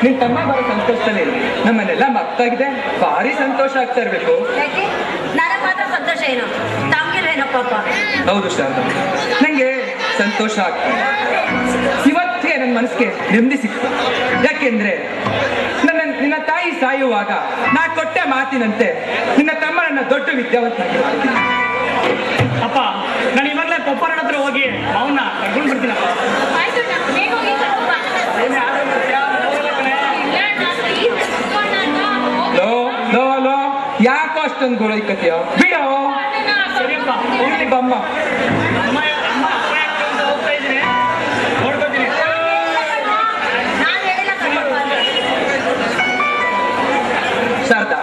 ನಿನ್ ತಮ್ಮ ಬರೋ ಸಂತೋಷದಲ್ಲಿ ನಮ್ಮನ್ನೆಲ್ಲ ಮರ್ತಾಗಿದೆ. ಭಾರಿ ಸಂತೋಷ ಆಗ್ತಾ ಇರ್ಬೇಕು. ನನಗೆ ಮಾತ್ರ ಸಂತೋಷ ಏನು, ತಮ್ಗಿಲ್ವೇನೋ ಪಾಪ. ಹೌದು ಶಾರದಾ, ನಂಗೆ ಸಂತೋಷ ಆಗ್ತದೆ. ಇವತ್ತಿಗೆ ನನ್ನ ಮನಸ್ಸಿಗೆ ನೆಮ್ಮದಿ ಸಿಕ್ತು. ಯಾಕೆಂದ್ರೆ ನಿನ್ನ ತಾಯಿ ಸಾಯುವಾಗ ನಾ ಕೊಟ್ಟೆ ಮಾತಿನಂತೆ ನಿನ್ನ ತಮ್ಮ ನನ್ನ ದೊಡ್ಡ ವಿದ್ಯಾವಂತನಾಗಿ ಮಾಡಿದ್ದೀನಿ. ಅಪ್ಪ, ನಾನು ಇವಾಗಲೇ ಕೊಪ್ಪರಣ ಹತ್ರ ಹೋಗಿ ಅವನ್ನ ಕರ್ಕೊಂಡು ಬರ್ತೀನಪ್ಪ. ಯಾಕೋ ಅಷ್ಟೊಂದು ಗೋಳೈಕತಿಯ ಬಿಡೋ. ಇಲ್ಲಿ ಬಮ್ಮ ಶಾರದಾ,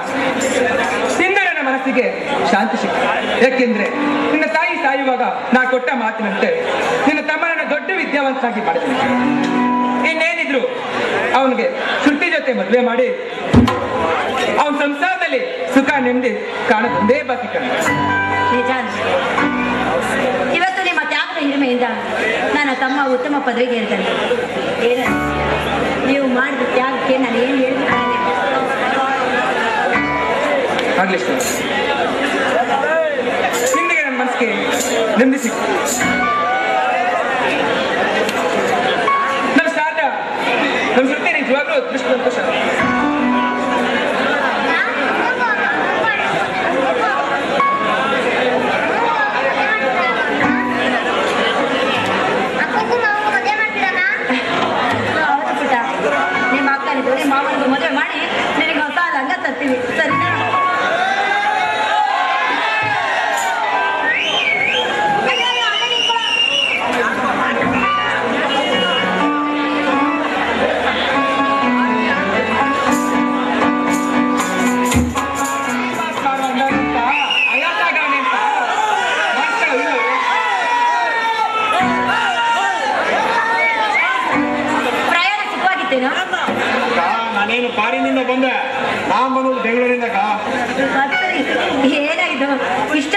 ನಿನ್ನ ನನ್ನ ಮನಸ್ಸಿಗೆ ಶಾಂತಿ ಸಿಕ್ತು. ಯಾಕೆಂದ್ರೆ ನಿನ್ನ ತಾಯಿ ಸಾಯುವಾಗ ನಾ ಕೊಟ್ಟ ಮಾತಿನಂತೆ ನಿನ್ನ ತಮ್ಮನನ್ನ ದೊಡ್ಡ ವಿದ್ಯಾವಂತನಾಗಿ ಮಾಡಿದ್ದೀನಿ. ಇನ್ನೇನಿದ್ರು ಅವನಿಗೆ ಶ್ರುತಿ ಜೊತೆ ಮದುವೆ ಮಾಡಿ ಅವನ ಸಂಸಾರದಲ್ಲಿ ಸುಖ ನೆಮ್ಮದಿ ಕಾಣದೊಂದೇ ಬಾಕಿ ಕಣ್ಣ. ಇವತ್ತು ನಿಮ್ಮ ತ್ಯಾಗದ ಹಿರಿಮೆಯಿಂದ ನನ್ನ ತಮ್ಮ ಉತ್ತಮ ಪದವಿಗೆ ಇರ್ತಾನೆ. ನೀವು ಮಾಡಿದ ತ್ಯಾಗಕ್ಕೆ ನಾನು ಏನು ಹೇಳ್ತೀನಿ ಆಗ್ಲಿ. ಹಿಂದಿಗೆ ನನ್ನ ಮನಸ್ಸಿಗೆ ನೆಮ್ಮದಿ ಸಿಕ್ತು. ನಮ್ಮ ಶಾರದಾ, ನಮ್ಮ ಶ್ರುತಿ ನಿಜವಾಗ್ಲೂ ಅದೃಷ್ಟ ಸಂತೋಷ. ನಿಮ್ಮ ಅಕ್ಕನಿದ್ದು ನಿಮ್ಮ ಮಾವನಿಗೆ ಮದುವೆ ಮಾಡಿ ನಿನಗೆ ಹೊಸ ಲಂಗ ತರ್ತೀವಿ, ಸರಿನಾ? ನಾನೇನು ಪಾರಿನಿಂದ ಬಂದೆ, ನಾನ್ ಬಂದು ಬೆಂಗಳೂರಿಂದ. ಏನಾಯ್ತು ಇಷ್ಟ